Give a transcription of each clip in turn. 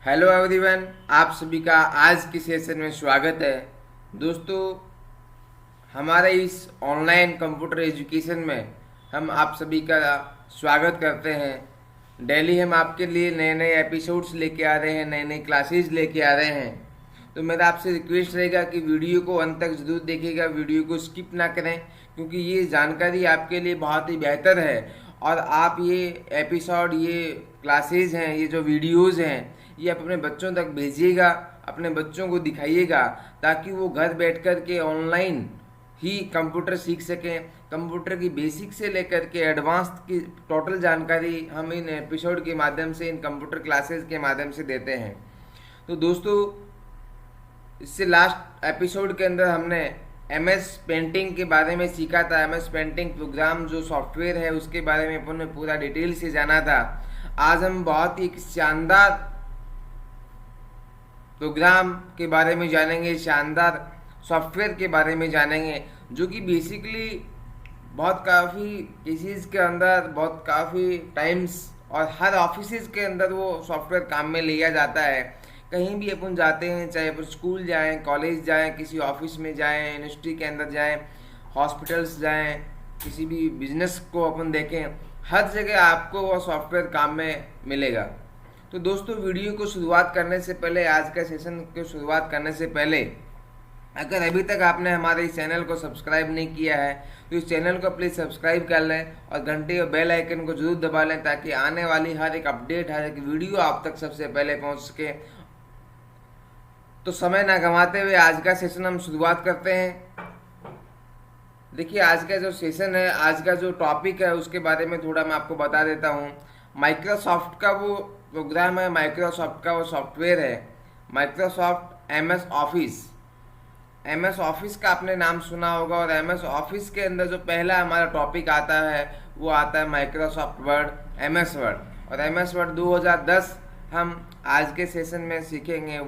Hello everyone, आप सभी का आज की सेशन में स्वागत है। दोस्तों, हमारे इस ऑनलाइन कंप्यूटर एजुकेशन में हम आप सभी का स्वागत करते हैं। डेली हम आपके लिए नए नए एपिसोड्स लेके आ रहे हैं, नए नए क्लासेस लेके आ रहे हैं। तो मेरा आपसे रिक्वेस्ट रहेगा कि वीडियो को अंत तक जरूर देखिएगा, वीडियो को स्किप ना करें, क्योंकि ये जानकारी आपके लिए बहुत ही बेहतर है। और आप ये एपिसोड, ये क्लासेस हैं, ये जो वीडियोज़ हैं, ये आप अपने बच्चों तक भेजिएगा, अपने बच्चों को दिखाइएगा, ताकि वो घर बैठ कर के ऑनलाइन ही कंप्यूटर सीख सकें। कंप्यूटर की बेसिक से लेकर के एडवांस की टोटल जानकारी हम इन एपिसोड के माध्यम से, इन कंप्यूटर क्लासेस के माध्यम से देते हैं। तो दोस्तों, इससे लास्ट एपिसोड के अंदर हमने MS पेंटिंग के बारे में सीखा था। MS पेंटिंग प्रोग्राम जो सॉफ्टवेयर है उसके बारे में अपन ने पूरा डिटेल से जाना था। आज हम बहुत ही एक शानदार प्रोग्राम के बारे में जानेंगे, शानदार सॉफ्टवेयर के बारे में जानेंगे, जो कि बेसिकली बहुत काफ़ी केसेस के अंदर, बहुत काफ़ी टाइम्स और हर ऑफिस के अंदर वो सॉफ्टवेयर काम में लिया जाता है। कहीं भी अपन जाते हैं, चाहे अपन स्कूल जाएं, कॉलेज जाएं, किसी ऑफिस में जाएं, यूनिवर्सिटी के अंदर जाएं, हॉस्पिटल्स जाएं, किसी भी बिजनेस को अपन देखें, हर जगह आपको वो सॉफ्टवेयर काम में मिलेगा। तो दोस्तों, वीडियो को शुरुआत करने से पहले, आज का सेशन को शुरुआत करने से पहले, अगर अभी तक आपने हमारे इस चैनल को सब्सक्राइब नहीं किया है तो इस चैनल को प्लीज़ सब्सक्राइब कर लें और घंटे और बेल आइकन को जरूर दबा लें, ताकि आने वाली हर एक अपडेट, हर एक वीडियो आप तक सबसे पहले पहुंच सके। तो समय ना गंवाते हुए आज का सेशन हम शुरुआत करते हैं। देखिए, आज का जो सेशन है, आज का जो टॉपिक है, उसके बारे में थोड़ा मैं आपको बता देता हूँ। माइक्रोसॉफ्ट का वो प्रोग्राम है, माइक्रोसॉफ्ट का वो सॉफ्टवेयर है, Microsoft MS office. MS office का आपने नाम सुना होगा, और MS ऑफिस के अंदर जो पहला हमारा टॉपिक आता है वो आता है माइक्रोसॉफ्ट वर्ड, MS वर्ड। और MS वर्ड 2010 हम आज के सेशन में सीखेंगे।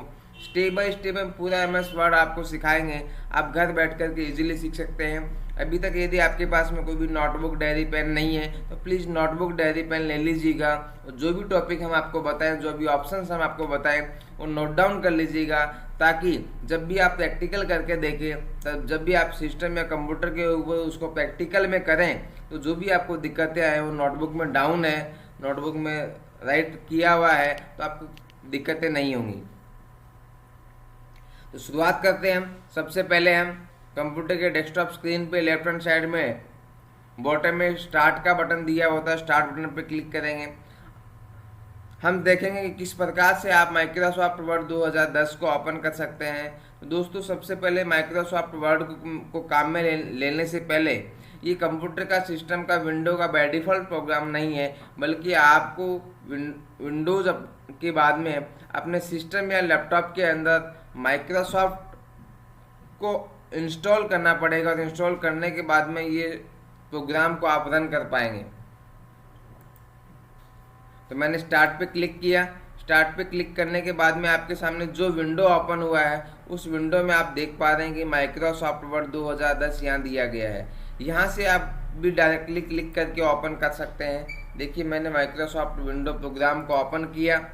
स्टेप बाय स्टेप में पूरा MS वर्ड आपको सिखाएंगे, आप घर बैठ कर के इजीली सीख सकते हैं। अभी तक यदि आपके पास में कोई भी नोटबुक, डायरी, पेन नहीं है तो प्लीज़ नोटबुक, डायरी, पेन ले लीजिएगा, और जो भी टॉपिक हम आपको बताएं, जो भी ऑप्शंस हम आपको बताएं, वो नोट डाउन कर लीजिएगा, ताकि जब भी आप प्रैक्टिकल करके देखें, तब जब भी आप सिस्टम या कंप्यूटर के ऊपर उसको प्रैक्टिकल में करें, तो जो भी आपको दिक्कतें आए वो नोटबुक में डाउन है, नोटबुक में राइट किया हुआ है, तो आपको दिक्कतें नहीं होंगी। तो शुरुआत करते हैं हम। सबसे पहले हम कंप्यूटर के डेस्कटॉप स्क्रीन पे लेफ्ट हैंड साइड में बॉटम में स्टार्ट का बटन दिया होता है, स्टार्ट बटन पे क्लिक करेंगे। हम देखेंगे कि किस प्रकार से आप माइक्रोसॉफ्ट वर्ड 2010 को ओपन कर सकते हैं। तो दोस्तों, सबसे पहले माइक्रोसॉफ्ट वर्ड को काम में लेने से पहले, ये कंप्यूटर का सिस्टम का विंडो का बाय डिफ़ॉल्ट प्रोग्राम नहीं है, बल्कि आपको विंडोज के बाद में अपने सिस्टम या लैपटॉप के अंदर माइक्रोसॉफ्ट को इंस्टॉल करना पड़ेगा, और इंस्टॉल करने के बाद में ये प्रोग्राम को आप रन कर पाएंगे। तो मैंने स्टार्ट पे क्लिक किया। स्टार्ट पे क्लिक करने के बाद में आपके सामने जो विंडो ओपन हुआ है, उस विंडो में आप देख पा रहे हैं कि माइक्रोसॉफ्ट वर्ड 2010 यहाँ दिया गया है। यहाँ से आप भी डायरेक्टली क्लिक करके ओपन कर सकते हैं। देखिए, मैंने माइक्रोसॉफ्ट विंडो प्रोग्राम को ओपन किया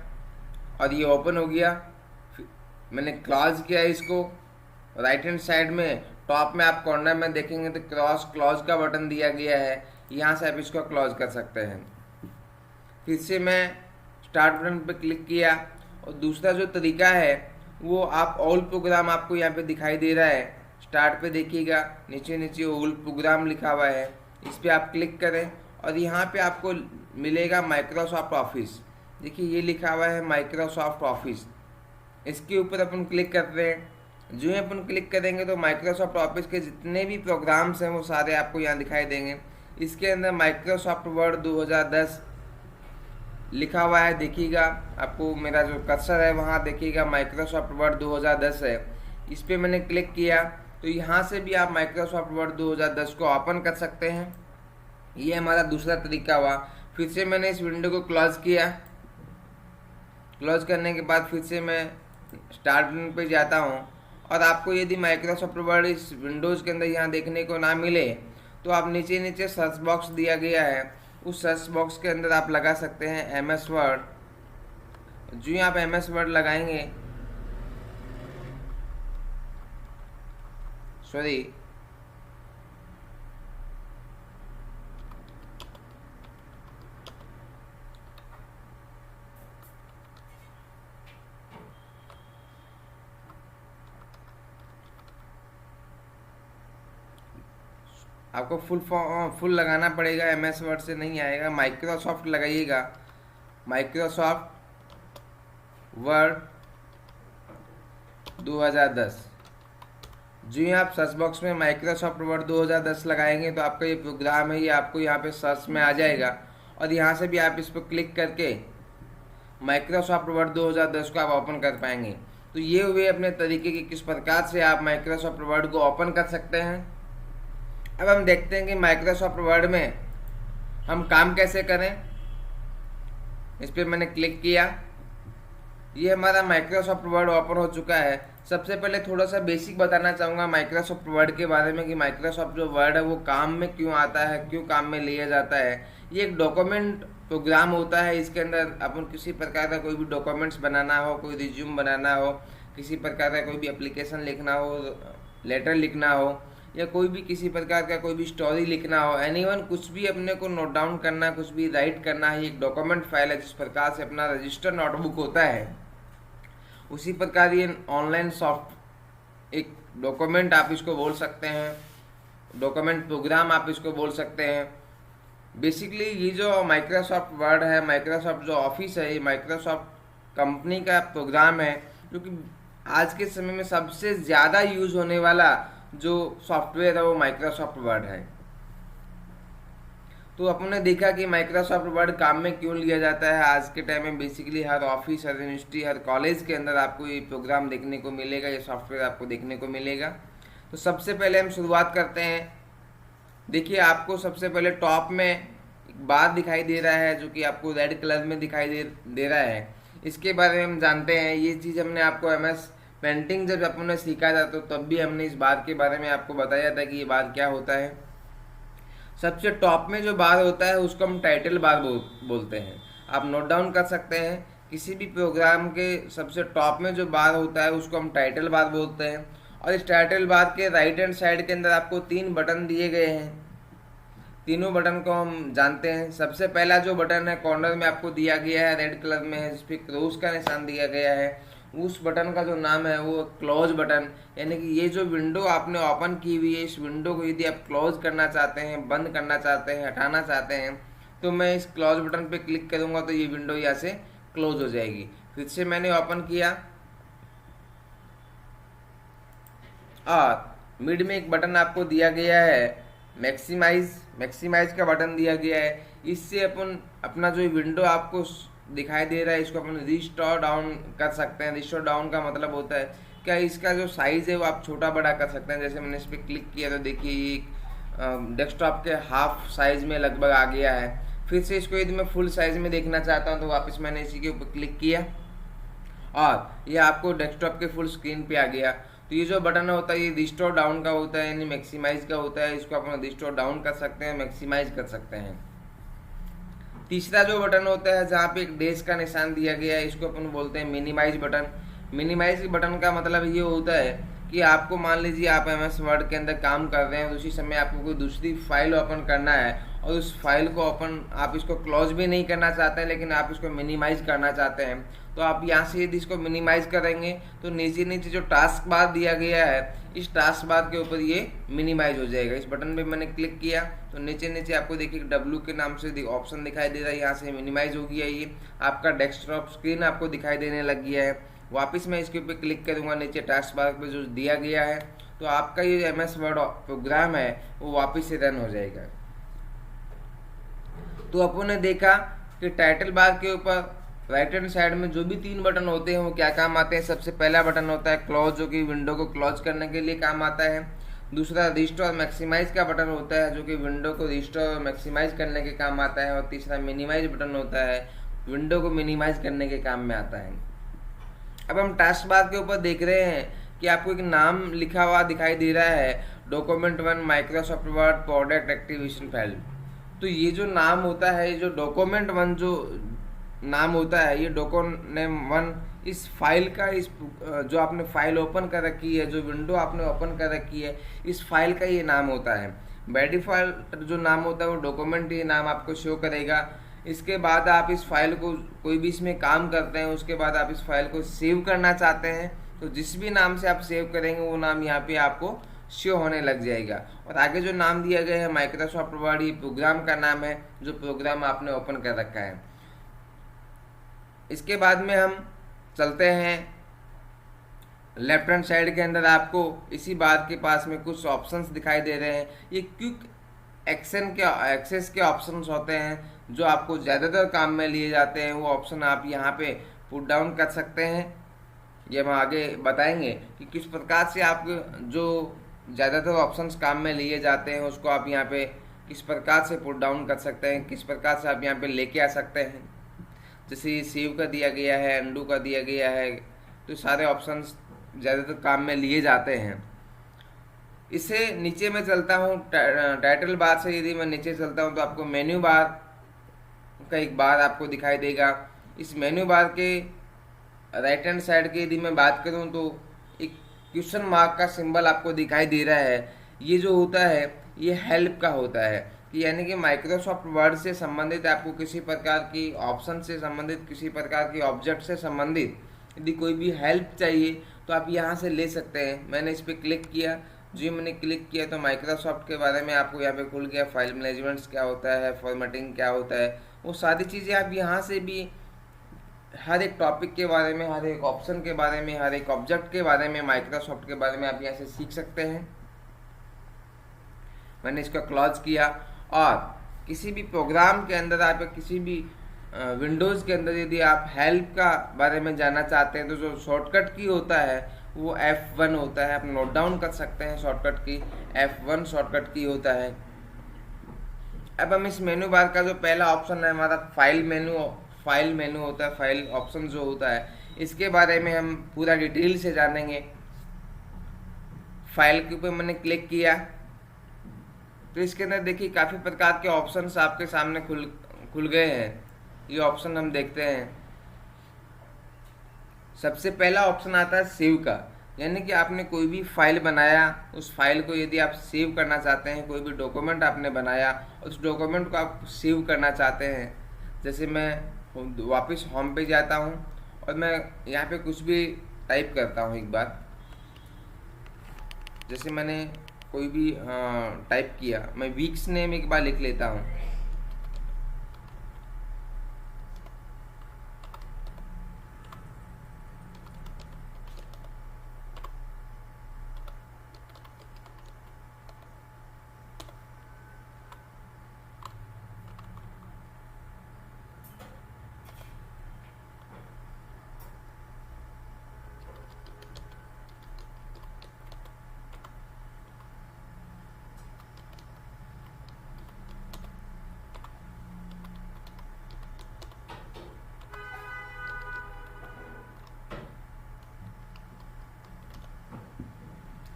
और ये ओपन हो गया। मैंने क्लोज किया इसको। राइट हैंड साइड में टॉप में आप कॉर्नर में देखेंगे तो क्लोज का बटन दिया गया है, यहाँ से आप इसको क्लोज कर सकते हैं। फिर से मैं स्टार्ट बटन पे क्लिक किया, और दूसरा जो तरीका है वो आप ऑल प्रोग्राम आपको यहाँ पे दिखाई दे रहा है। स्टार्ट पे देखिएगा, नीचे नीचे ऑल प्रोग्राम लिखा हुआ है, इस पर आप क्लिक करें और यहाँ पे आपको मिलेगा माइक्रोसॉफ्ट ऑफिस। देखिए, ये लिखा हुआ है माइक्रोसॉफ्ट ऑफिस। इसके ऊपर अपन क्लिक करते हैं। जो ही अपन क्लिक करेंगे तो माइक्रोसॉफ्ट ऑफिस के जितने भी प्रोग्राम्स हैं वो सारे आपको यहाँ दिखाई देंगे। इसके अंदर माइक्रोसॉफ्ट वर्ड 2010 लिखा हुआ है, देखिएगा, आपको मेरा जो कर्सर है वहाँ देखिएगा माइक्रोसॉफ्ट वर्ड 2010 है। इस पर मैंने क्लिक किया तो यहाँ से भी आप माइक्रोसॉफ्ट वर्ड 2010 को ओपन कर सकते हैं। ये हमारा दूसरा तरीका हुआ। फिर से मैंने इस विंडो को क्लोज किया। क्लोज करने के बाद फिर से मैं स्टार्ट बटन पे जाता हूँ, और आपको यदि माइक्रोसॉफ्ट वर्ड इस विंडोज़ के अंदर यहाँ देखने को ना मिले तो आप नीचे नीचे सर्च बॉक्स दिया गया है, उस सर्च बॉक्स के अंदर आप लगा सकते हैं MS वर्ड जो ही आप MS वर्ड लगाएंगे, सॉरी, आपको फुल लगाना पड़ेगा, MS वर्ड से नहीं आएगा। माइक्रोसॉफ्ट लगाइएगा, माइक्रोसॉफ्ट वर्ड 2010। जो ही आप सर्च बॉक्स में माइक्रोसॉफ्ट वर्ड 2010 लगाएंगे तो आपका ये प्रोग्राम है, ये आपको यहाँ पे सर्च में आ जाएगा, और यहाँ से भी आप इस पर क्लिक करके माइक्रोसॉफ्ट वर्ड 2010 को आप ओपन कर पाएंगे। तो ये हुए अपने तरीके की किस प्रकार से आप माइक्रोसॉफ्ट वर्ड को ओपन कर सकते हैं। अब हम देखते हैं कि माइक्रोसॉफ्ट वर्ड में हम काम कैसे करें। इस पर मैंने क्लिक किया, ये हमारा माइक्रोसॉफ्ट वर्ड ओपन हो चुका है। सबसे पहले थोड़ा सा बेसिक बताना चाहूँगा माइक्रोसॉफ्ट वर्ड के बारे में कि माइक्रोसॉफ्ट जो वर्ड है वो काम में क्यों आता है, क्यों काम में लिया जाता है। ये एक डॉक्यूमेंट प्रोग्राम होता है। इसके अंदर अपन किसी प्रकार का कोई भी डॉक्यूमेंट्स बनाना हो, कोई रिज्यूम बनाना हो, किसी प्रकार का कोई भी एप्लीकेशन लिखना हो, लेटर लिखना हो, या कोई भी किसी प्रकार का कोई भी स्टोरी लिखना हो, एनीवन कुछ भी अपने को नोट डाउन करना, कुछ भी राइट करना है, एक डॉक्यूमेंट फाइल है। जिस प्रकार से अपना रजिस्टर नोटबुक होता है, उसी प्रकार ये ऑनलाइन सॉफ्ट एक डॉक्यूमेंट आप इसको बोल सकते हैं, डॉक्यूमेंट प्रोग्राम आप इसको बोल सकते हैं। बेसिकली ये जो माइक्रोसॉफ्ट वर्ड है, माइक्रोसॉफ्ट जो ऑफिस है, ये माइक्रोसॉफ्ट कंपनी का प्रोग्राम है, जो कि आज के समय में सबसे ज़्यादा यूज होने वाला जो सॉफ्टवेयर है वो माइक्रोसॉफ्ट वर्ड है। तो अपन ने देखा कि माइक्रोसॉफ्ट वर्ड काम में क्यों लिया जाता है। आज के टाइम में बेसिकली हर ऑफिस, हर यूनिवर्सिटी, हर कॉलेज के अंदर आपको ये प्रोग्राम देखने को मिलेगा, ये सॉफ्टवेयर आपको देखने को मिलेगा। तो सबसे पहले हम शुरुआत करते हैं। देखिए, आपको सबसे पहले टॉप में एक बार दिखाई दे रहा है जो कि आपको रेड कलर में दिखाई दे रहा है। इसके बारे में हम जानते हैं। ये चीज़ हमने आपको MS पेंटिंग जब अपन ने सीखा था तो तब भी हमने इस बार के बारे में आपको बताया था कि ये बार क्या होता है। सबसे टॉप में जो बार होता है उसको हम टाइटल बार बोलते हैं। आप नोट डाउन कर सकते हैं, किसी भी प्रोग्राम के सबसे टॉप में जो बार होता है उसको हम टाइटल बार बोलते हैं। और इस टाइटल बार के राइट हैंड साइड के अंदर आपको 3 बटन दिए गए हैं। तीनों बटन को हम जानते हैं। सबसे पहला जो बटन है कॉर्नर में आपको दिया गया है, रेड कलर में है, जिस पर क्रॉस का निशान दिया गया है। उस बटन का जो नाम है वो क्लोज बटन, यानी कि ये जो विंडो आपने ओपन की हुई है, इस विंडो को यदि आप क्लोज करना चाहते हैं, बंद करना चाहते हैं, हटाना चाहते हैं, तो मैं इस क्लोज बटन पे क्लिक करूंगा तो ये विंडो यहाँ से क्लोज हो जाएगी। फिर से मैंने ओपन किया और मिड में एक बटन आपको दिया गया है मैक्सिमाइज का बटन दिया गया है। इससे अपन अपना जो विंडो आपको दिखाई दे रहा है इसको अपन रिस्टोर डाउन कर सकते हैं। रिस्टोर डाउन का मतलब होता है क्या, इसका जो साइज़ है वो आप छोटा बड़ा कर सकते हैं। जैसे मैंने इस पर क्लिक किया तो देखिए ये डेस्कटॉप के हाफ साइज़ में लगभग आ गया है। फिर से इसको यदि मैं फुल साइज़ में देखना चाहता हूँ तो वापस मैंने इसी के ऊपर क्लिक किया और ये आपको डेस्कटॉप के फुल स्क्रीन पे आ गया। तो ये जो बटन होता है ये रिस्टोर डाउन का होता है, यानी मैक्सिमाइज का होता है। इसको अपन रिस्टोर डाउन कर सकते हैं, मैक्सिमाइज कर सकते हैं। तीसरा जो बटन होता है जहाँ पे एक डैश का निशान दिया गया है, इसको अपन बोलते हैं मिनिमाइज बटन। मिनिमाइज बटन का मतलब ये होता है कि आपको मान लीजिए आप MS वर्ड के अंदर काम कर रहे हैं और उसी समय आपको कोई दूसरी फाइल ओपन करना है और उस फाइल को ओपन, आप इसको क्लोज भी नहीं करना चाहते हैं लेकिन आप इसको मिनिमाइज करना चाहते हैं, तो आप यहाँ से यदि इसको मिनिमाइज करेंगे तो नीचे नीचे जो टास्क बार दिया गया है इस टास्क बार के ऊपर ये मिनिमाइज हो जाएगा। इस बटन पे मैंने क्लिक किया तो नीचे नीचे आपको देखिए W के नाम से ऑप्शन दिखाई दे रहा है, यहाँ से मिनिमाइज हो गया। ये आपका डेस्कटॉप स्क्रीन आपको दिखाई देने लग गया है। वापस मैं इसके ऊपर क्लिक करूँगा नीचे टास्क बार पे जो दिया गया है तो आपका ये MS वर्ड प्रोग्राम है वो वापस से रन हो जाएगा। तो अपन ने देखा कि टाइटल बार के ऊपर राइट हैंड साइड में जो भी 3 बटन होते हैं वो क्या काम आते हैं। सबसे पहला बटन होता है क्लोज, जो कि विंडो को क्लोज करने के लिए काम आता है। दूसरा रिस्टोर मैक्सिमाइज का बटन होता है जो कि विंडो को रिस्टोर और मैक्सिमाइज करने के काम आता है। और तीसरा मिनिमाइज बटन होता है, विंडो को मिनिमाइज करने के काम में आता है। अब हम टास्क बार के ऊपर देख रहे हैं कि आपको एक नाम लिखा हुआ दिखाई दे रहा है, document 1 Microsoft word product activation file. तो ये जो नाम होता है, ये जो डॉक्यूमेंट 1 जो नाम होता है, ये डॉक्यूमेंट वन, इस फाइल का, इस जो आपने फाइल ओपन कर रखी है, जो विंडो आपने ओपन कर रखी है, इस फाइल का ये नाम होता है। बाय डिफ़ॉल्ट जो नाम होता है वो डॉक्यूमेंट ये नाम आपको शो करेगा। इसके बाद आप इस फाइल को कोई भी इसमें काम करते हैं, उसके बाद आप इस फाइल को सेव करना चाहते हैं तो जिस भी नाम से आप सेव करेंगे वो नाम यहाँ पे आपको शो होने लग जाएगा। और आगे जो नाम दिया गया है माइक्रोसॉफ्ट वर्ड, ये प्रोग्राम का नाम है जो प्रोग्राम आपने ओपन कर रखा है। इसके बाद में हम चलते हैं लेफ्ट हैंड साइड के अंदर, आपको इसी बार के पास में कुछ ऑप्शंस दिखाई दे रहे हैं। ये क्विक एक्सेस के ऑप्शंस होते हैं जो आपको ज़्यादातर काम में लिए जाते हैं। वो ऑप्शन आप यहाँ पे पुट डाउन कर सकते हैं। ये हम आगे बताएंगे कि किस प्रकार से आप जो ज़्यादातर ऑप्शंस काम में लिए जाते हैं उसको आप यहाँ पे किस प्रकार से पुट डाउन कर सकते हैं, किस प्रकार से आप यहाँ पे लेके आ सकते हैं। जैसे सेव का दिया गया है, अंडू का दिया गया है, तो सारे ऑप्शंस ज़्यादातर काम में लिए जाते हैं। इससे नीचे में चलता हूँ, टाइटल बार से यदि मैं नीचे चलता हूँ तो आपको मेन्यू बार का एक बार आपको दिखाई देगा। इस मेन्यू बार के राइट हैंड साइड की यदि मैं बात करूँ तो एक क्वेश्चन मार्क का सिंबल आपको दिखाई दे रहा है। ये जो होता है ये हेल्प का होता है, कि यानी कि माइक्रोसॉफ्ट वर्ड से संबंधित आपको किसी प्रकार की ऑप्शन से संबंधित, किसी प्रकार की ऑब्जेक्ट से संबंधित यदि कोई भी हेल्प चाहिए तो आप यहाँ से ले सकते हैं। मैंने इस पर क्लिक किया, जो मैंने क्लिक किया तो माइक्रोसॉफ्ट के बारे में आपको यहाँ पे खुल गया। फाइल मैनेजमेंट्स क्या होता है, फॉर्मेटिंग क्या होता है, वो सारी चीज़ें आप यहाँ से भी हर एक टॉपिक के बारे में, हर एक ऑप्शन के बारे में, हर एक ऑब्जेक्ट के बारे में, माइक्रोसॉफ्ट के बारे में आप यहाँ से सीख सकते हैं। मैंने इसका क्लोज किया और किसी भी प्रोग्राम के अंदर आप किसी भी विंडोज़ के अंदर यदि आप हेल्प का बारे में जानना चाहते हैं तो जो शॉर्टकट की होता है वो F1 होता है। आप नोट डाउन कर सकते हैं, शॉर्टकट की F1 शॉर्टकट की होता है। अब हम इस मेनू बार का जो पहला ऑप्शन है हमारा फाइल मेनू होता है, फाइल ऑप्शन जो होता है, इसके बारे में हम पूरा डिटेल से जानेंगे। फाइल के ऊपर मैंने क्लिक किया तो इसके अंदर देखिए काफ़ी प्रकार के ऑप्शंस आपके सामने खुल गए हैं। ये ऑप्शन हम देखते हैं। सबसे पहला ऑप्शन आता है सेव का, यानी कि आपने कोई भी फाइल बनाया, उस फाइल को यदि आप सेव करना चाहते हैं, कोई भी डॉक्यूमेंट आपने बनाया उस डॉक्यूमेंट को आप सेव करना चाहते हैं। जैसे मैं वापस होम पे जाता हूं और मैं यहाँ पे कुछ भी टाइप करता हूं एक बार। जैसे मैंने कोई भी टाइप किया, मैं वीक्स नेम एक बार लिख लेता हूँ।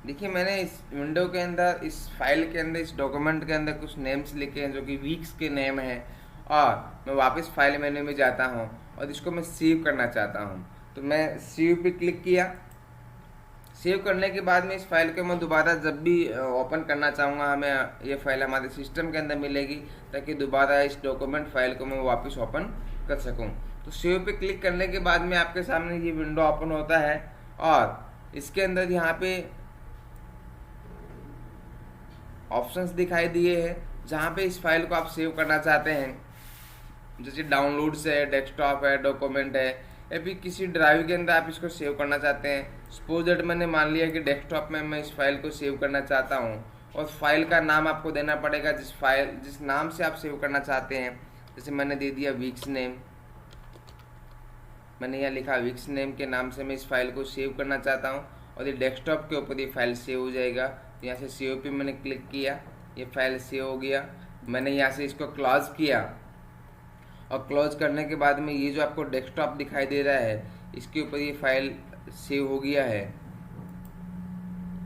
देखिए मैंने इस विंडो के अंदर, इस फाइल के अंदर, इस डॉक्यूमेंट के अंदर कुछ नेम्स लिखे हैं जो कि वीक्स के नेम हैं। और मैं वापस फाइल मेन्यू में जाता हूं और इसको मैं सेव करना चाहता हूं तो मैं सेव पे क्लिक किया। सेव करने के बाद में इस फाइल को मैं दोबारा जब भी ओपन करना चाहूँगा, हमें ये फाइल हमारे सिस्टम के अंदर मिलेगी ताकि दोबारा इस डॉक्यूमेंट फाइल को मैं वापस ओपन कर सकूँ। तो सेव पे क्लिक करने के बाद में आपके सामने ये विंडो ओपन होता है और इसके अंदर यहाँ पे ऑप्शंस दिखाई दिए हैं जहाँ पे इस फाइल को आप सेव करना चाहते हैं। जैसे डाउनलोड्स है, डेस्कटॉप है, डॉक्यूमेंट है, या फिर किसी ड्राइव के अंदर आप इसको सेव करना चाहते हैं। सपोज दैट मैंने मान लिया कि डेस्कटॉप में मैं इस फाइल को सेव करना चाहता हूँ और फाइल का नाम आपको देना पड़ेगा जिस नाम से आप सेव करना चाहते हैं। जैसे मैंने दे दिया वीक्स नेम, मैंने यहाँ लिखा वीक्स नेम के नाम से मैं इस फाइल को सेव करना चाहता हूँ और ये डेस्कटॉप के ऊपर ये फाइल सेव हो जाएगा। यहाँ से सेव पे मैंने क्लिक किया, ये फाइल सेव हो गया। मैंने यहाँ से इसको क्लोज किया और क्लोज करने के बाद में ये जो आपको डेस्कटॉप दिखाई दे रहा है इसके ऊपर ये फाइल सेव हो गया है।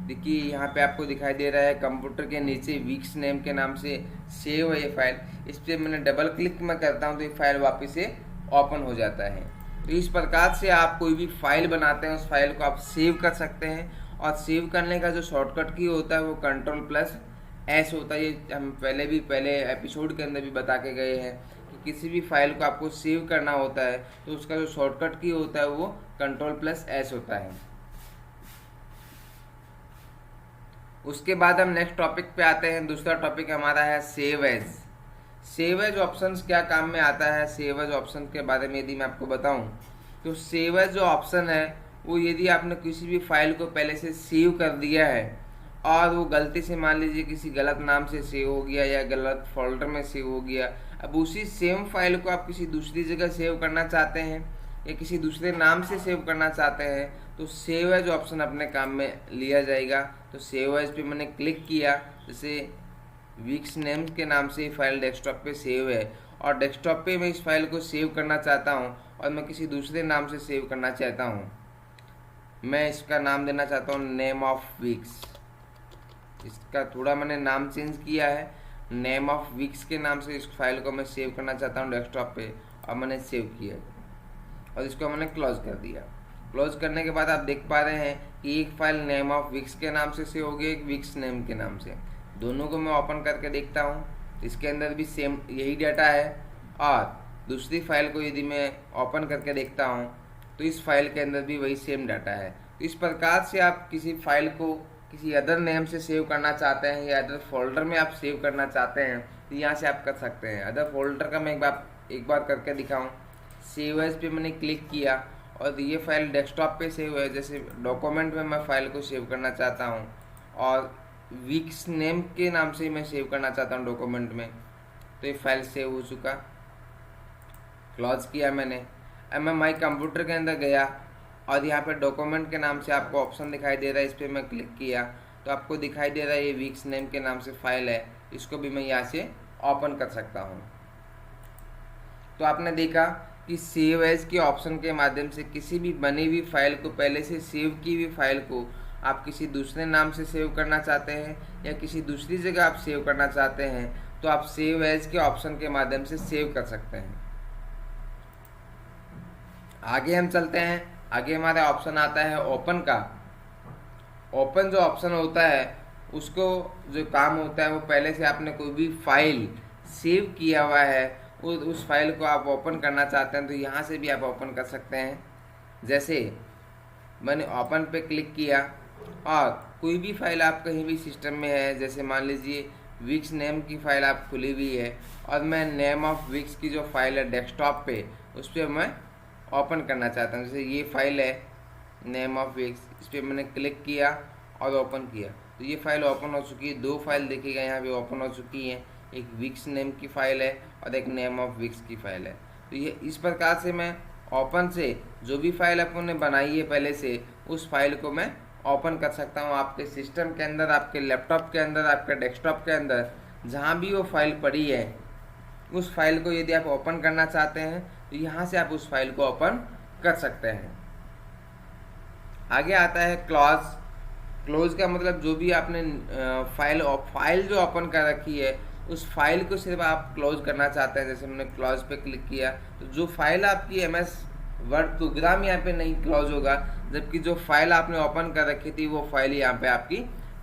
देखिए यहाँ पे आपको दिखाई दे रहा है कंप्यूटर के नीचे वीक्स नेम के नाम से सेव है ये फाइल। इस पर मैंने डबल क्लिक मैं करता हूँ तो ये फाइल वापस से ओपन हो जाता है। तो इस प्रकार से आप कोई भी फाइल बनाते हैं उस फाइल को आप सेव कर सकते हैं, और सेव करने का जो शॉर्टकट की होता है वो Ctrl+S होता है। ये हम पहले एपिसोड के अंदर भी बता के गए हैं कि किसी भी फाइल को आपको सेव करना होता है तो उसका जो शॉर्टकट की होता है वो Ctrl+S होता है। उसके बाद हम नेक्स्ट टॉपिक पे आते हैं। दूसरा टॉपिक हमारा है save as. Save as option क्या काम में आता है, सेव एज ऑप्शन के बारे में यदि मैं आपको बताऊं तो सेव एज जो ऑप्शन है वो यदि आपने किसी भी फाइल को पहले से सेव कर दिया है और वो गलती से मान लीजिए किसी गलत नाम से सेव हो गया या गलत फोल्डर में सेव हो गया, अब उसी सेम फाइल को आप किसी दूसरी जगह सेव करना चाहते हैं या किसी दूसरे नाम से सेव करना चाहते हैं तो सेव एज ऑप्शन अपने काम में लिया जाएगा। तो सेव एज पे मैंने क्लिक किया, जैसे वीक्स नेम के नाम से फाइल डेस्कटॉप पे सेव है और डेस्कटॉप पे मैं इस फाइल को सेव करना चाहता हूँ और मैं किसी दूसरे नाम से सेव करना चाहता हूँ। मैं इसका नाम देना चाहता हूँ नेम ऑफ वीक्स। इसका थोड़ा मैंने नाम चेंज किया है, नेम ऑफ वीक्स के नाम से इस फाइल को मैं सेव करना चाहता हूँ डेस्कटॉप पे, और मैंने सेव किया और इसको मैंने क्लोज कर दिया। क्लोज करने के बाद आप देख पा रहे हैं कि एक फाइल नेम ऑफ वीक्स के नाम से सेव हो गई, एक वीक्स नेम के नाम से। दोनों को मैं ओपन करके देखता हूँ, इसके अंदर भी सेम यही डाटा है, और दूसरी फाइल को यदि मैं ओपन करके देखता हूँ तो इस फाइल के अंदर भी वही सेम डाटा है। तो इस प्रकार से आप किसी फाइल को किसी अदर नेम से सेव करना चाहते हैं या अदर फोल्डर में आप सेव करना चाहते हैं तो यहाँ से आप कर सकते हैं। अदर फोल्डर का मैं एक बार करके दिखाऊँ। सेव एज पे मैंने क्लिक किया और ये फाइल डेस्कटॉप पे सेव है, जैसे डॉक्यूमेंट में मैं फाइल को सेव करना चाहता हूँ और वीक्स नेम के नाम से मैं सेव करना चाहता हूँ डॉक्यूमेंट में। तो ये फाइल सेव हो चुका, क्लोज किया मैंने। अब मैं माई कंप्यूटर के अंदर गया और यहाँ पे डॉक्यूमेंट के नाम से आपको ऑप्शन दिखाई दे रहा है, इस पर मैं क्लिक किया तो आपको दिखाई दे रहा है ये वीक्स नेम के नाम से फाइल है, इसको भी मैं यहाँ से ओपन कर सकता हूँ। तो आपने देखा कि सेव एज के ऑप्शन के माध्यम से किसी भी बनी हुई फाइल को, पहले से सेव की हुई फाइल को आप किसी दूसरे नाम से सेव करना चाहते हैं या किसी दूसरी जगह आप सेव करना चाहते हैं तो आप सेव एज के ऑप्शन के माध्यम से सेव कर सकते हैं। आगे हम चलते हैं। आगे हमारा ऑप्शन आता है ओपन का। ओपन जो ऑप्शन होता है उसको जो काम होता है वो पहले से आपने कोई भी फाइल सेव किया हुआ है उस फाइल को आप ओपन करना चाहते हैं तो यहाँ से भी आप ओपन कर सकते हैं। जैसे मैंने ओपन पे क्लिक किया और कोई भी फाइल आप कहीं भी सिस्टम में है, जैसे मान लीजिए वीक्स नेम की फाइल आप खुली हुई है और मैं नेम ऑफ वीक्स की जो फाइल है डेस्कटॉप पे उस पर मैं ओपन करना चाहता हूँ। जैसे ये फाइल है नेम ऑफ वीक्स, इस पर मैंने क्लिक किया और ओपन किया तो ये फाइल ओपन हो चुकी है। दो फाइल देखिएगा यहाँ पे ओपन हो चुकी हैं, एक वीक्स नेम की फाइल है और एक नेम ऑफ वीक्स की फाइल है। तो ये इस प्रकार से मैं ओपन से जो भी फाइल अपन ने बनाई है पहले से उस फाइल को मैं ओपन कर सकता हूँ आपके सिस्टम के अंदर, आपके लैपटॉप के अंदर, आपके डेस्कटॉप के अंदर, जहाँ भी वो फाइल पड़ी है उस फाइल को यदि आप ओपन करना चाहते हैं तो यहाँ से आप उस फाइल को ओपन कर सकते हैं। आगे आता है क्लोज। क्लोज का मतलब जो भी आपने फाइल जो ओपन कर रखी है उस फाइल को सिर्फ आप क्लोज करना चाहते हैं। जैसे मैंने क्लोज पे क्लिक किया तो जो फाइल आपकी MS वर्ड प्रोग्राम यहाँ पे नहीं क्लोज होगा, जबकि जो फाइल आपने ओपन कर रखी थी वो फाइल यहाँ पे आपकी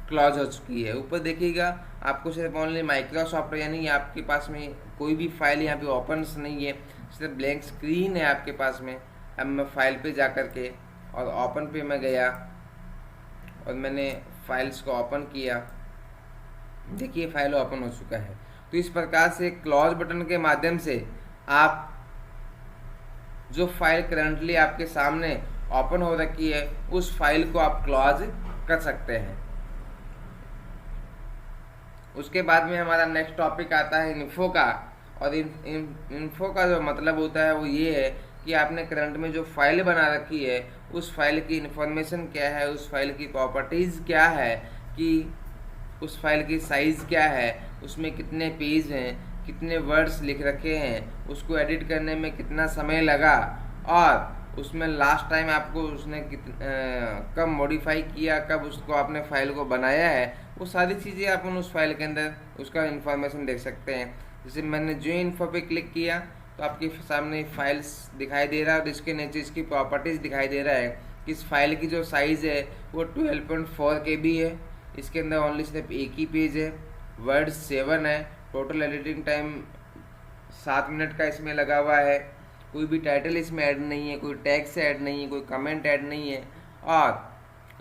क्लोज हो चुकी है। ऊपर देखिएगा आपको सिर्फ ओनली माइक्रोसॉफ्ट यानी आपके पास में कोई भी फाइल यहाँ पे ओपन नहीं है, सिर्फ ब्लैंक स्क्रीन है आपके पास में। अब मैं फाइल पे जा कर के और ओपन पे मैं गया और मैंने फाइल्स को ओपन किया, देखिए फाइल ओपन हो चुका है। तो इस प्रकार से क्लोज बटन के माध्यम से आप जो फाइल करंटली आपके सामने ओपन हो रखी है उस फाइल को आप क्लोज कर सकते हैं। उसके बाद में हमारा नेक्स्ट टॉपिक आता है इन्फो का। और इन्फो का जो मतलब होता है वो ये है कि आपने करंट में जो फाइल बना रखी है उस फाइल की इंफॉर्मेशन क्या है, उस फाइल की प्रॉपर्टीज़ क्या है, कि उस फाइल की साइज़ क्या है, उसमें कितने पेज हैं, कितने वर्ड्स लिख रखे हैं, उसको एडिट करने में कितना समय लगा और उसमें लास्ट टाइम आपको उसने कब मॉडिफाई किया, कब उसको आपने फाइल को बनाया है, वो सारी चीज़ें आप उस फाइल के अंदर उसका इन्फॉर्मेशन देख सकते हैं। जैसे मैंने जो इन्फो पे क्लिक किया तो आपके सामने फाइल्स दिखाई दे रहा है और इसके नीचे इसकी प्रॉपर्टीज़ दिखाई दे रहा है कि इस फाइल की जो साइज़ है वो 12.4 KB है। इसके अंदर ओनली सिर्फ एक ही पेज है, वर्ड 7 है, टोटल एडिटिंग टाइम 7 मिनट का इसमें लगा हुआ है। कोई भी टाइटल इसमें ऐड नहीं है, कोई टैग्स ऐड नहीं है, कोई कमेंट ऐड नहीं है। और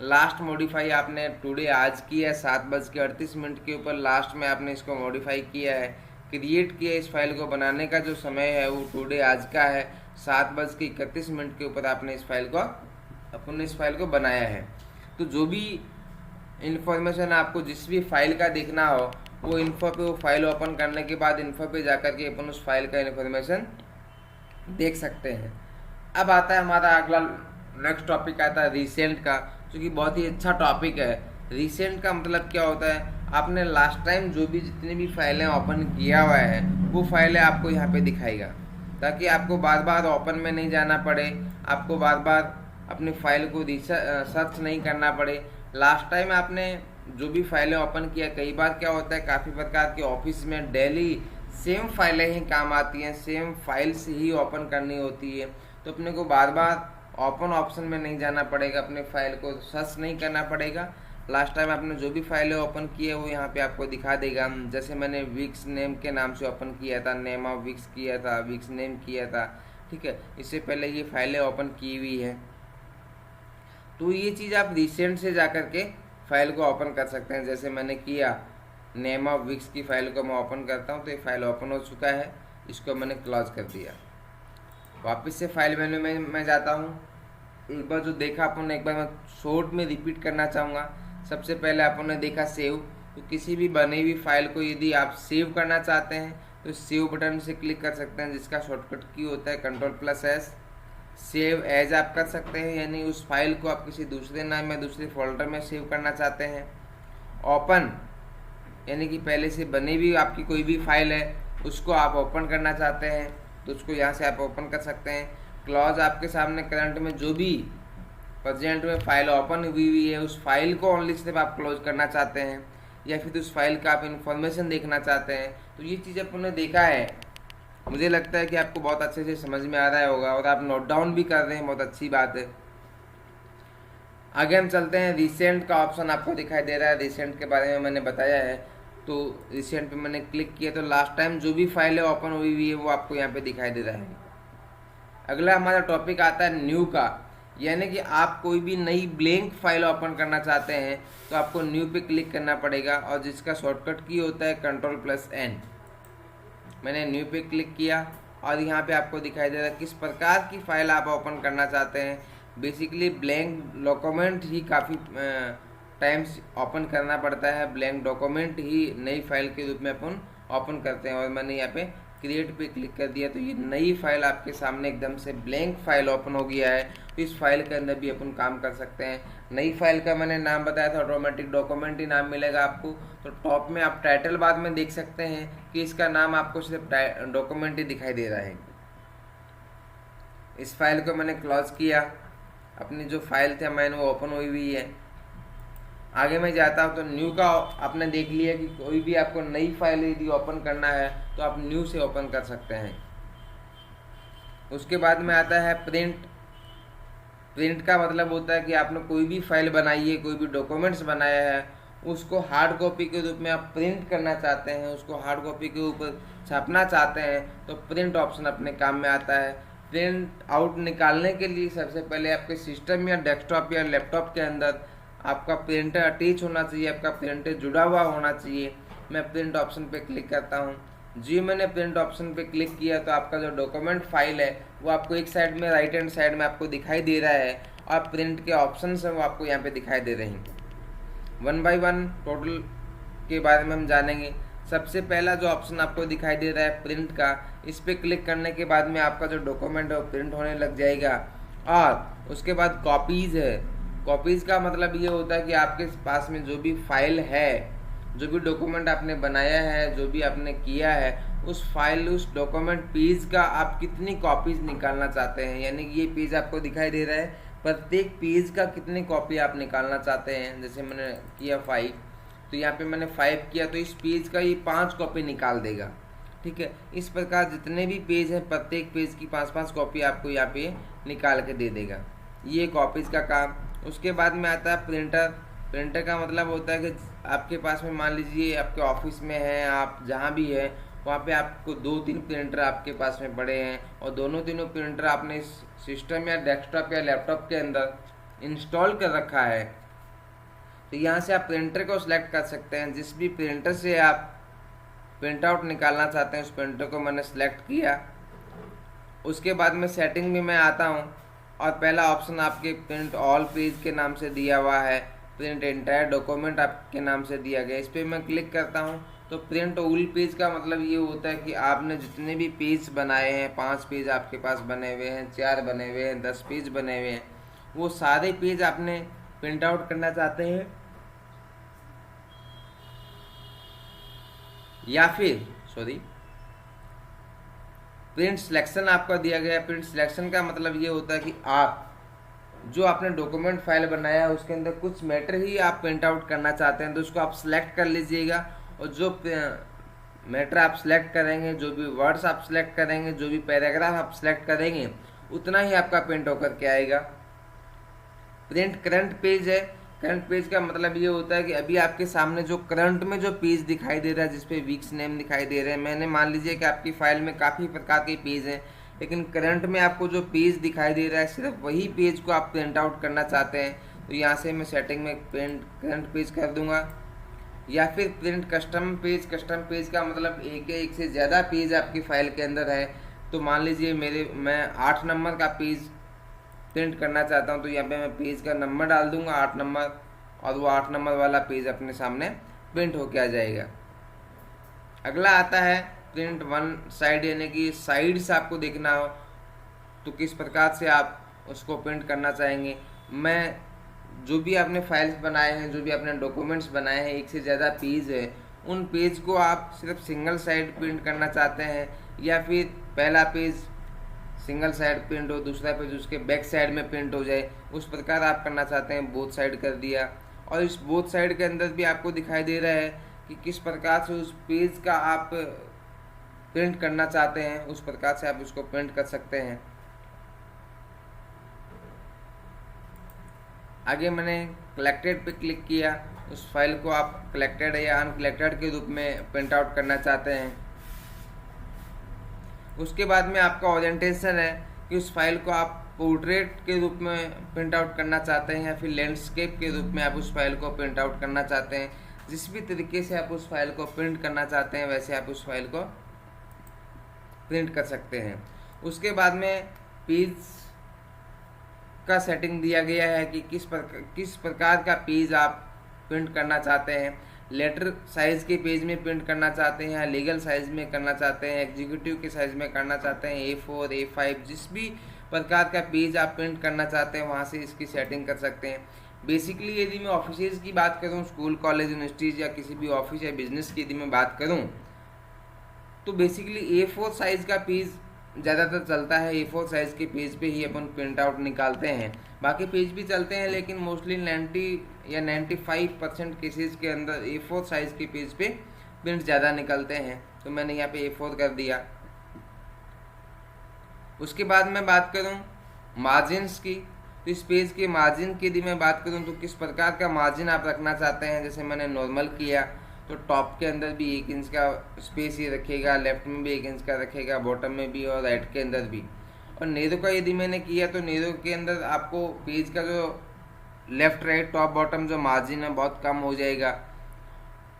लास्ट मॉडिफाई आपने टुडे आज किया है 7:38 के ऊपर लास्ट में आपने इसको मॉडिफाई किया है, क्रिएट किया। इस फाइल को बनाने का जो समय है वो टुडे आज का है, 7:31 के ऊपर आपने इस फाइल को बनाया है। तो जो भी इंफॉर्मेशन आपको जिस भी फाइल का देखना हो वो इन्फो पे, वो फाइल ओपन करने के बाद इन्फो पे जाकर के अपन उस फाइल का इन्फॉर्मेशन देख सकते हैं। अब आता है हमारा अगला नेक्स्ट टॉपिक आता है रिसेंट का, जो कि बहुत ही अच्छा टॉपिक है। रिसेंट का मतलब क्या होता है, आपने लास्ट टाइम जो भी जितनी भी फाइलें ओपन किया हुआ है वो फाइलें आपको यहाँ पे दिखाएगा, ताकि आपको बार बार ओपन में नहीं जाना पड़े, आपको बार बार अपनी फाइल को सर्च नहीं करना पड़े। लास्ट टाइम आपने जो भी फाइलें ओपन किया, कई बार क्या होता है काफ़ी प्रकार के ऑफिस में डेली सेम फाइलें ही काम आती हैं, सेम फाइल्स ही ओपन करनी होती है, तो अपने को बार बार ओपन ऑप्शन में नहीं जाना पड़ेगा, अपने फाइल को सर्च नहीं करना पड़ेगा। लास्ट टाइम आपने जो भी फाइलें ओपन की है वो यहाँ पे आपको दिखा देगा। जैसे मैंने विक्स नेम के नाम से ओपन किया था, नेम ऑफ विक्स किया था, विक्स नेम किया था, ठीक है, इससे पहले ये फाइलें ओपन की हुई है। तो ये चीज़ आप रिसेंट से जाकर के फाइल को ओपन कर सकते हैं। जैसे मैंने किया, नेम ऑफ विक्स की फाइल को मैं ओपन करता हूँ तो ये फाइल ओपन हो चुका है, इसको मैंने क्लोज कर दिया। वापस से फाइल मेन्यू में मैं जाता हूँ। एक बार जो देखा अपन ने, एक बार मैं शॉर्ट में रिपीट करना चाहूँगा। सबसे पहले अपन ने देखा सेव, तो किसी भी बनी हुई फाइल को यदि आप सेव करना चाहते हैं तो सेव बटन से क्लिक कर सकते हैं, जिसका शॉर्टकट की होता है Ctrl+S। सेव एज आप कर सकते हैं, यानी उस फाइल को आप किसी दूसरे नाम या दूसरे फोल्डर में सेव करना चाहते हैं। ओपन, यानी कि पहले से बनी हुई आपकी कोई भी फाइल है उसको आप ओपन करना चाहते हैं तो उसको यहाँ से आप ओपन कर सकते हैं। क्लोज, आपके सामने करंट में जो भी प्रेजेंट में फाइल ओपन हुई है उस फाइल को ओनली सिर्फ आप क्लोज करना चाहते हैं, या फिर उस फाइल का आप इंफॉर्मेशन देखना चाहते हैं। तो ये चीज़ अपन ने देखा है, मुझे लगता है कि आपको बहुत अच्छे से समझ में आ रहा होगा और आप नोट डाउन भी कर रहे हैं, बहुत अच्छी बात है। आगे हम चलते हैं। रिसेंट का ऑप्शन आपको दिखाई दे रहा है, रिसेंट के बारे में मैंने बताया है। तो रिसेंट पे मैंने क्लिक किया तो लास्ट टाइम जो भी फाइल है ओपन हुई है वो आपको यहाँ पे दिखाई दे रहा है। अगला हमारा टॉपिक आता है न्यू का, यानी कि आप कोई भी नई ब्लैंक फाइल ओपन करना चाहते हैं तो आपको न्यू पे क्लिक करना पड़ेगा, और जिसका शॉर्टकट की होता है Ctrl+N। मैंने न्यू पे क्लिक किया और यहाँ पे आपको दिखाई दे रहा है किस प्रकार की फाइल आप ओपन करना चाहते हैं। बेसिकली ब्लैंक डॉक्यूमेंट ही काफ़ी टाइम्स ओपन करना पड़ता है, ब्लैंक डॉक्यूमेंट ही नई फाइल के रूप में अपन ओपन करते हैं। और मैंने यहाँ पे क्रिएट पे क्लिक कर दिया तो ये नई फाइल आपके सामने एकदम से ब्लैंक फाइल ओपन हो गया है। तो इस फाइल के अंदर भी अपन काम कर सकते हैं। नई फाइल का मैंने नाम बताया था, ऑटोमेटिक डॉक्यूमेंट ही नाम मिलेगा आपको। तो टॉप में आप टाइटल बाद में देख सकते हैं कि इसका नाम आपको सिर्फ डॉक्यूमेंट ही दिखाई दे रहा है। इस फाइल को मैंने क्लोज किया, अपनी जो फाइल थे मैंने वो ओपन हुई है। आगे मैं जाता हूँ तो न्यू का आपने देख लिया कि कोई भी आपको नई फाइल यदि ओपन करना है तो आप न्यू से ओपन कर सकते हैं। उसके बाद में आता है प्रिंट। प्रिंट का मतलब होता है कि आपने कोई भी फाइल बनाई है, कोई भी डॉक्यूमेंट्स बनाया है, उसको हार्ड कॉपी के रूप में आप प्रिंट करना चाहते हैं, उसको हार्ड कॉपी के ऊपर छापना चाहते हैं तो प्रिंट ऑप्शन अपने काम में आता है। प्रिंट आउट निकालने के लिए सबसे पहले आपके सिस्टम या डेस्कटॉप या लैपटॉप के अंदर आपका प्रिंटर अटैच होना चाहिए, आपका प्रिंटर जुड़ा हुआ होना चाहिए। मैं प्रिंट ऑप्शन पे क्लिक करता हूँ। जी, मैंने प्रिंट ऑप्शन पे क्लिक किया तो आपका जो डॉक्यूमेंट फाइल है वो आपको एक साइड में, राइट हैंड साइड में आपको दिखाई दे रहा है, और प्रिंट के ऑप्शन हैं वो आपको यहाँ पे दिखाई दे रहे हैं। 1 बाय 1 टोटल के बारे में हम जानेंगे। सबसे पहला जो ऑप्शन आपको दिखाई दे रहा है प्रिंट का, इस पर क्लिक करने के बाद में आपका जो डॉक्यूमेंट है वो प्रिंट होने लग जाएगा। और उसके बाद कॉपीज़ है। कॉपीज़ का मतलब ये होता है कि आपके पास में जो भी फाइल है, जो भी डॉक्यूमेंट आपने बनाया है, जो भी आपने किया है, उस फाइल, उस डॉक्यूमेंट पेज का आप कितनी कॉपीज़ निकालना चाहते हैं। यानी कि ये पेज आपको दिखाई दे रहा है, प्रत्येक पेज का कितनी कॉपी आप निकालना चाहते हैं। जैसे मैंने किया 5, तो यहाँ पे मैंने 5 किया तो इस पेज का ये 5 कॉपी निकाल देगा। ठीक है। इस प्रकार जितने भी पेज हैं प्रत्येक पेज की 5-5 कॉपी आपको यहाँ पे निकाल के दे देगा। ये कॉपीज का काम। उसके बाद में आता है प्रिंटर। प्रिंटर का मतलब होता है कि आपके पास में मान लीजिए आपके ऑफिस में है, आप जहाँ भी है वहाँ पे आपको 2-3 प्रिंटर आपके पास में पड़े हैं और दोनों तीनों प्रिंटर आपने इस सिस्टम या डेस्कटॉप या लैपटॉप के अंदर इंस्टॉल कर रखा है। तो यहाँ से आप प्रिंटर को सिलेक्ट कर सकते हैं। जिस भी प्रिंटर से आप प्रिंट आउट निकालना चाहते हैं उस प्रिंटर को मैंने सेलेक्ट किया। उसके बाद में सेटिंग में मैं आता हूँ और पहला ऑप्शन आपके प्रिंट ऑल पेज के नाम से दिया हुआ है, प्रिंट एंटायर डॉक्यूमेंट आपके नाम से दिया गया। इस पर मैं क्लिक करता हूँ तो प्रिंट ऑल पेज का मतलब ये होता है कि आपने जितने भी पेज बनाए हैं, 5 पेज आपके पास बने हुए हैं, 4 बने हुए हैं, 10 पेज बने हुए हैं, वो सारे पेज आपने प्रिंट आउट करना चाहते हैं या फिर प्रिंट सिलेक्शन आपका दिया गया है। प्रिंट सिलेक्शन का मतलब ये होता है कि आप जो आपने डॉक्यूमेंट फाइल बनाया है उसके अंदर कुछ मैटर ही आप प्रिंट आउट करना चाहते हैं तो उसको आप सिलेक्ट कर लीजिएगा और जो मैटर आप सिलेक्ट करेंगे, जो भी वर्ड्स आप सिलेक्ट करेंगे, जो भी पैराग्राफ आप सिलेक्ट करेंगे उतना ही आपका प्रिंट होकर के आएगा। प्रिंट करंट पेज है। करंट पेज का मतलब ये होता है कि अभी आपके सामने जो करंट में जो पेज दिखाई दे रहा है, जिसपे वीक्स नेम दिखाई दे रहे हैं, मैंने मान लीजिए कि आपकी फाइल में काफ़ी प्रकार के पेज हैं लेकिन करंट में आपको जो पेज दिखाई दे रहा है सिर्फ वही पेज को आप प्रिंट आउट करना चाहते हैं तो यहाँ से मैं सेटिंग में प्रिंट करंट पेज कर दूंगा। या फिर print custom page. Custom page का मतलब एक से ज़्यादा पेज आपकी फाइल के अंदर है। तो मान लीजिए मैं 8 नंबर का पेज प्रिंट करना चाहता हूँ तो यहाँ पे मैं पेज का नंबर डाल दूंगा 8 नंबर और वो 8 नंबर वाला पेज अपने सामने प्रिंट होके आ जाएगा। अगला आता है प्रिंट वन साइड, यानी कि साइड्स आपको देखना हो तो किस प्रकार से आप उसको प्रिंट करना चाहेंगे। मैं जो भी आपने फाइल्स बनाए हैं, जो भी आपने डॉक्यूमेंट्स बनाए हैं, एक से ज़्यादा पेज है, उन पेज को आप सिर्फ सिंगल साइड प्रिंट करना चाहते हैं या फिर पहला पेज सिंगल साइड प्रिंट हो, दूसरा पेज उसके बैक साइड में प्रिंट हो जाए, उस प्रकार आप करना चाहते हैं। बोथ साइड कर दिया और इस बोथ साइड के अंदर भी आपको दिखाई दे रहा है कि किस प्रकार से उस पेज का आप प्रिंट करना चाहते हैं, उस प्रकार से आप उसको प्रिंट कर सकते हैं। आगे मैंने कलेक्टेड पे क्लिक किया। उस फाइल को आप कलेक्टेड या अनकलेक्टेड के रूप में प्रिंट आउट करना चाहते हैं। उसके बाद में आपका ओरिएंटेशन है कि उस फाइल को आप पोर्ट्रेट के रूप में प्रिंट आउट करना चाहते हैं या फिर लैंडस्केप के रूप में आप उस फाइल को प्रिंट आउट करना चाहते हैं। जिस भी तरीके से आप उस फाइल को प्रिंट करना चाहते हैं वैसे आप उस फाइल को प्रिंट कर सकते हैं। उसके बाद में पेज का सेटिंग दिया गया है कि किस प्रकार का पेज आप प्रिंट करना चाहते हैं। लेटर साइज़ के पेज में प्रिंट करना चाहते हैं या लीगल साइज़ में करना चाहते हैं, एग्जीक्यूटिव के साइज़ में करना चाहते हैं, A4 A5, जिस भी प्रकार का पेज आप प्रिंट करना चाहते हैं वहाँ से इसकी सेटिंग कर सकते हैं। बेसिकली यदि मैं ऑफिसेज की बात करूँ, स्कूल कॉलेज यूनिवर्सिटीज़ या किसी भी ऑफिस या बिजनेस की यदि मैं बात करूँ तो बेसिकली A4 साइज़ का पेज ज़्यादातर चलता है। A4 साइज़ के पेज पे ही अपन प्रिंट आउट निकालते हैं। बाकी पेज भी चलते हैं लेकिन मोस्टली 90 या 95% केसेस के अंदर A4 साइज़ के पेज पे प्रिंट ज़्यादा निकलते हैं तो मैंने यहाँ पे A4 कर दिया। उसके बाद मैं बात करूँ मार्जिन्स की, तो इस पेज के मार्जिन की यदि मैं बात करूँ तो किस प्रकार का मार्जिन आप रखना चाहते हैं। जैसे मैंने नॉर्मल किया तो टॉप के अंदर भी 1 इंच का स्पेस ही रखेगा, लेफ्ट में भी 1 इंच का रखेगा, बॉटम में भी और राइट के अंदर भी। और नेरो का यदि मैंने किया तो नेरो के अंदर आपको पेज का जो लेफ्ट राइट टॉप बॉटम जो मार्जिन है बहुत कम हो जाएगा।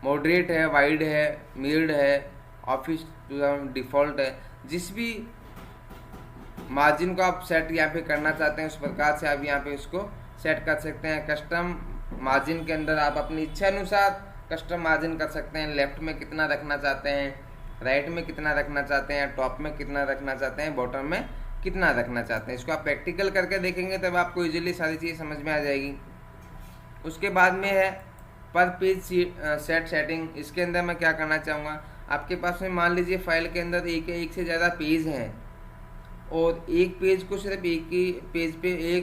मॉडरेट है, वाइड है, मिड है, ऑफिस डिफ़ॉल्ट है। जिस भी मार्जिन को आप सेट यहाँ पे करना चाहते हैं उस प्रकार से आप यहाँ पे उसको सेट कर सकते हैं। कस्टम मार्जिन के अंदर आप अपनी इच्छा अनुसार कस्टम मार्जिन कर सकते हैं। लेफ्ट में कितना रखना चाहते हैं, राइट में कितना रखना चाहते हैं, टॉप में कितना रखना चाहते हैं, बॉटम में कितना रखना चाहते हैं। इसको आप प्रैक्टिकल करके देखेंगे तब आपको इजीली सारी चीज़ समझ में आ जाएगी। उसके बाद में है पर पेज सेट सेटिंग। इसके अंदर मैं क्या करना चाहूँगा, आपके पास में मान लीजिए फाइल के अंदर एक से ज़्यादा पेज हैं और एक पेज को सिर्फ एक ही पेज पे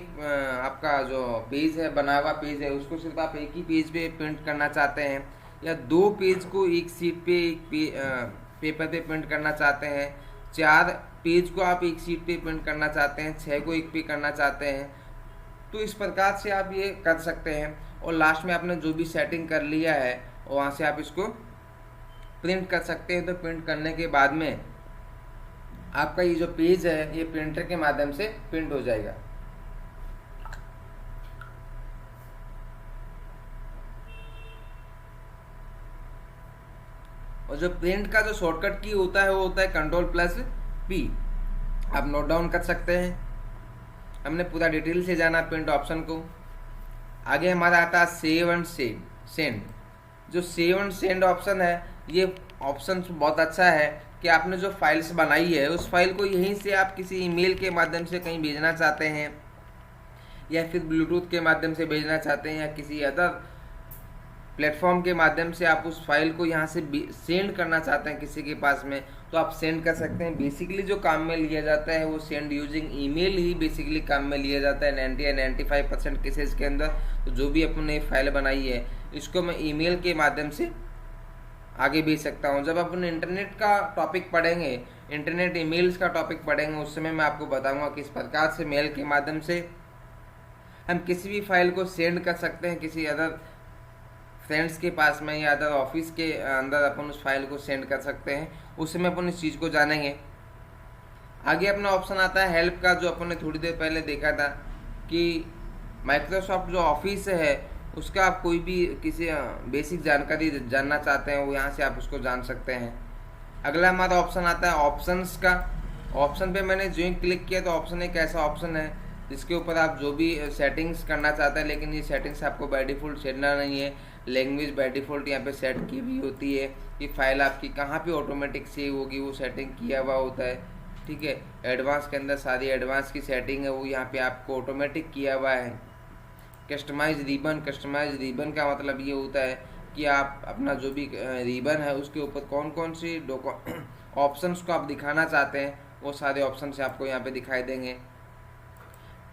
आपका जो पेज है बना हुआ पेज है उसको सिर्फ आप एक ही पेज पे प्रिंट करना चाहते हैं या 2 पेज को एक शीट पे पेपर पे प्रिंट करना चाहते हैं, 4 पेज को आप एक शीट पे प्रिंट करना चाहते हैं, 6 को एक पे करना चाहते हैं, तो इस प्रकार से आप ये कर सकते हैं। और लास्ट में आपने जो भी सेटिंग कर लिया है वहाँ से आप इसको प्रिंट कर सकते हैं। तो प्रिंट करने के बाद में आपका ये जो पेज है ये प्रिंटर के माध्यम से प्रिंट हो जाएगा। और जो प्रिंट का जो शॉर्टकट की होता है वो होता है Ctrl+P। आप नोट डाउन कर सकते हैं। हमने पूरा डिटेल से जाना प्रिंट ऑप्शन को। आगे हमारा आता है सेव एंड सेंड। जो सेव एंड सेंड ऑप्शन है ये ऑप्शन बहुत अच्छा है कि आपने जो फाइल्स बनाई है उस फाइल को यहीं से आप किसी ईमेल के माध्यम से कहीं भेजना चाहते हैं, या फिर ब्लूटूथ के माध्यम से भेजना चाहते हैं, या किसी अदर प्लेटफॉर्म के माध्यम से आप उस फाइल को यहाँ से सेंड करना चाहते हैं किसी के पास में, तो आप सेंड कर सकते हैं। बेसिकली जो काम में लिया जाता है वो सेंड यूजिंग ईमेल ही बेसिकली काम में लिया जाता है 90 या 95% केसेस के अंदर। तो जो भी अपने फाइल बनाई है इसको मैं ईमेल के माध्यम से आगे भेज सकता हूँ। जब अपन इंटरनेट का टॉपिक पढ़ेंगे, इंटरनेट ईमेल्स का टॉपिक पढ़ेंगे, उस समय मैं आपको बताऊँगा किस प्रकार से मेल के माध्यम से हम किसी भी फाइल को सेंड कर सकते हैं किसी अदर फ्रेंड्स के पास में, या अदर ऑफिस के अंदर अपन उस फाइल को सेंड कर सकते हैं। उस समय अपन इस चीज़ को जानेंगे। आगे अपना ऑप्शन आता है हेल्प का, जो अपन ने थोड़ी देर पहले देखा था कि माइक्रोसॉफ्ट जो ऑफिस है उसका आप कोई भी किसी बेसिक जानकारी जानना चाहते हैं वो यहाँ से आप उसको जान सकते हैं। अगला हमारा ऑप्शन आता है ऑप्शंस का। ऑप्शन पे मैंने जो ही क्लिक किया तो ऑप्शन एक ऐसा ऑप्शन है जिसके ऊपर आप जो भी सेटिंग्स करना चाहते हैं, लेकिन ये सेटिंग्स आपको बाय डिफ़ॉल्ट सेटना नहीं है। लैंग्वेज बाय डिफ़ॉल्ट यहाँ पे सेट की हुई होती है कि फाइल आपकी कहाँ पे ऑटोमेटिक सेव होगी, वो सेटिंग किया हुआ होता है। ठीक है, एडवांस के अंदर सारी एडवांस की सेटिंग है वो यहाँ पे आपको ऑटोमेटिक किया हुआ है। कस्टमाइज रिबन का मतलब ये होता है कि आप अपना जो भी रिबन है उसके ऊपर कौन कौन सी ऑप्शंस को आप दिखाना चाहते हैं वो सारे ऑप्शन से आपको यहाँ पे दिखाई देंगे।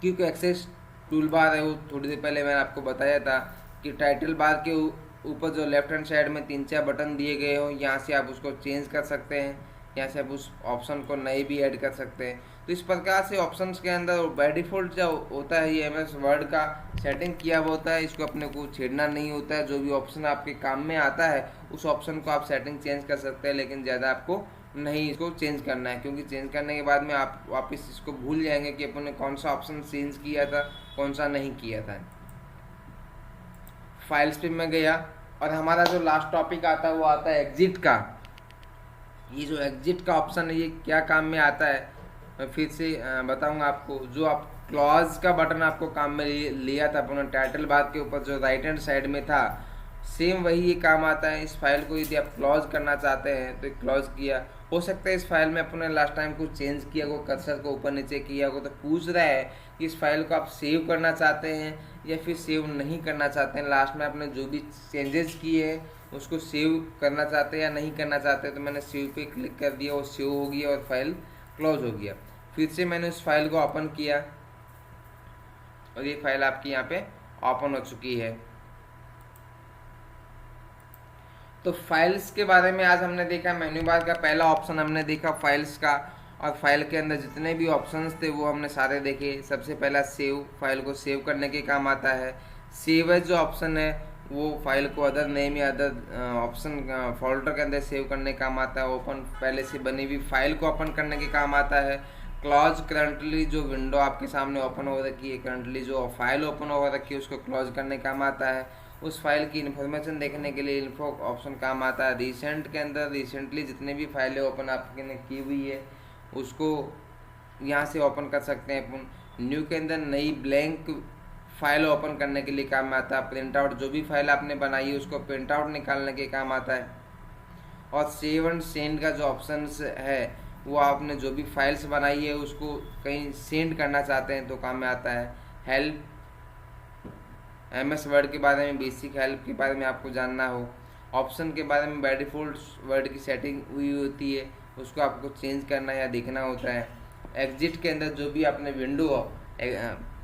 क्योंकि एक्सेस टूल बार है वो थोड़ी देर पहले मैंने आपको बताया था कि टाइटल बार के ऊपर जो लेफ्ट हैंड साइड में 3-4 बटन दिए गए हो, यहाँ से आप उसको चेंज कर सकते हैं, यहाँ से आप उस ऑप्शन को नए भी ऐड कर सकते हैं। तो इस प्रकार से ऑप्शंस के अंदर बाय डिफ़ॉल्ट जो होता है ये MS वर्ड का सेटिंग किया हुआ होता है, इसको अपने को छेड़ना नहीं होता है। जो भी ऑप्शन आपके काम में आता है उस ऑप्शन को आप सेटिंग चेंज कर सकते हैं, लेकिन ज़्यादा आपको नहीं इसको चेंज करना है, क्योंकि चेंज करने के बाद में आप वापस इसको भूल जाएंगे कि अपन ने कौन सा ऑप्शन चेंज किया था कौन सा नहीं किया था। फाइल्स पे मैं गया और हमारा जो लास्ट टॉपिक आता है वो आता है एग्जिट का। ये जो एग्जिट का ऑप्शन है ये क्या काम में आता है मैं फिर से बताऊंगा आपको। जो आप क्लॉज का बटन आपको काम में लिया था अपने टाइटल बार के ऊपर जो राइट हैंड साइड में था, सेम वही ये काम आता है। इस फाइल को यदि आप क्लॉज करना चाहते हैं तो क्लॉज किया, हो सकता है इस फाइल में अपने लास्ट टाइम कुछ चेंज किया हो, कर्सर को ऊपर नीचे किया हो, तो पूछ रहा है कि इस फाइल को आप सेव करना चाहते हैं या फिर सेव नहीं करना चाहते हैं। लास्ट में आपने जो भी चेंजेस किए हैं उसको सेव करना चाहते हैं या नहीं करना चाहते, तो मैंने सेव पे क्लिक कर दिया, वो सेव हो गया और फाइल क्लोज हो गया। फिर से मैंने उस फाइल को ओपन किया और ये फाइल आपकी यहाँ पे ओपन हो चुकी है। तो फाइल्स के बारे में आज हमने देखा, मेन्यू बार का पहला ऑप्शन हमने देखा फाइल्स का, और फाइल के अंदर जितने भी ऑप्शंस थे वो हमने सारे देखे। सबसे पहला सेव, फाइल को सेव करने के काम आता है। सेव एज जो ऑप्शन है वो फाइल को अदर नेम या अदर ऑप्शन फोल्डर के अंदर सेव करने का काम आता है। ओपन, पहले से बनी हुई फाइल को ओपन करने के काम आता है। क्लोज, करंटली जो विंडो आपके सामने ओपन हो रखी है, करंटली जो फाइल ओपन हो रखी है उसको क्लोज करने का काम आता है। उस फाइल की इन्फॉर्मेशन देखने के लिए इन्फो ऑप्शन काम आता है। रिसेंट के अंदर रिसेंटली जितने भी फाइलें ओपन आपने की हुई है उसको यहाँ से ओपन कर सकते हैं अपन। न्यू के अंदर नई ब्लैंक फाइल ओपन करने के लिए काम आता है। प्रिंट आउट, जो भी फाइल आपने बनाई है उसको प्रिंट आउट निकालने के काम आता है। और सेव एंड सेंड का जो ऑप्शन है वो आपने जो भी फाइल्स बनाई है उसको कहीं सेंड करना चाहते हैं तो काम में आता है। हेल्प, MS वर्ड के बारे में बेसिक हेल्प के बारे में आपको जानना हो। ऑप्शन के बारे में बाय डिफ़ॉल्ट वर्ड की सेटिंग हुई होती है, उसको आपको चेंज करना या देखना होता है। एग्जिट के अंदर जो भी आपने विंडो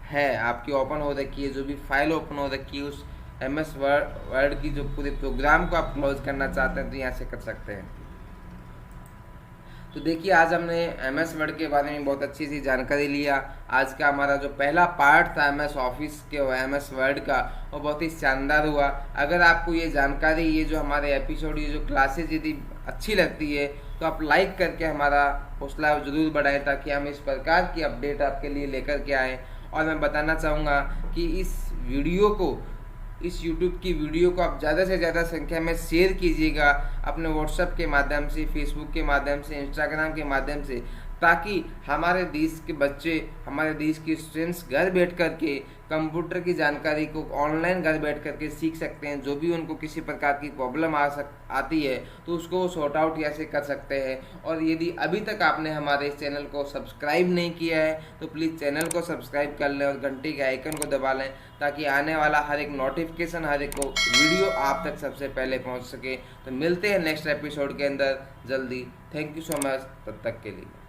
है आपकी ओपन हो रखी है, जो भी फाइल ओपन हो रखी है उस MS वर्ड की जो पूरे प्रोग्राम को आप क्लोज करना चाहते हैं तो यहाँ से कर सकते हैं। तो देखिए, आज हमने MS वर्ड के बारे में बहुत अच्छी सी जानकारी लिया। आज का हमारा जो पहला पार्ट था MS ऑफिस के और MS वर्ड का, वो बहुत ही शानदार हुआ। अगर आपको ये जानकारी, ये जो हमारे एपिसोड, ये जो क्लासेज यदि अच्छी लगती है तो आप लाइक करके हमारा हौसला ज़रूर बढ़ाएं, ताकि हम इस प्रकार की अपडेट आपके लिए लेकर के आएँ। और मैं बताना चाहूँगा कि इस YouTube की वीडियो को आप ज़्यादा से ज़्यादा संख्या में शेयर कीजिएगा, अपने WhatsApp के माध्यम से, Facebook के माध्यम से, Instagram के माध्यम से, ताकि हमारे देश के बच्चे, हमारे देश के स्टूडेंट्स घर बैठ कर के कंप्यूटर की जानकारी को ऑनलाइन घर बैठ कर के सीख सकते हैं। जो भी उनको किसी प्रकार की प्रॉब्लम आती है तो उसको वो सॉर्ट आउट कैसे कर सकते हैं। और यदि अभी तक आपने हमारे इस चैनल को सब्सक्राइब नहीं किया है तो प्लीज़ चैनल को सब्सक्राइब कर लें और घंटी के आइकन को दबा लें, ताकि आने वाला हर एक नोटिफिकेशन, हर एक वीडियो आप तक सबसे पहले पहुंच सके। तो मिलते हैं नेक्स्ट एपिसोड के अंदर जल्दी। थैंक यू सो मच, तब तक के लिए।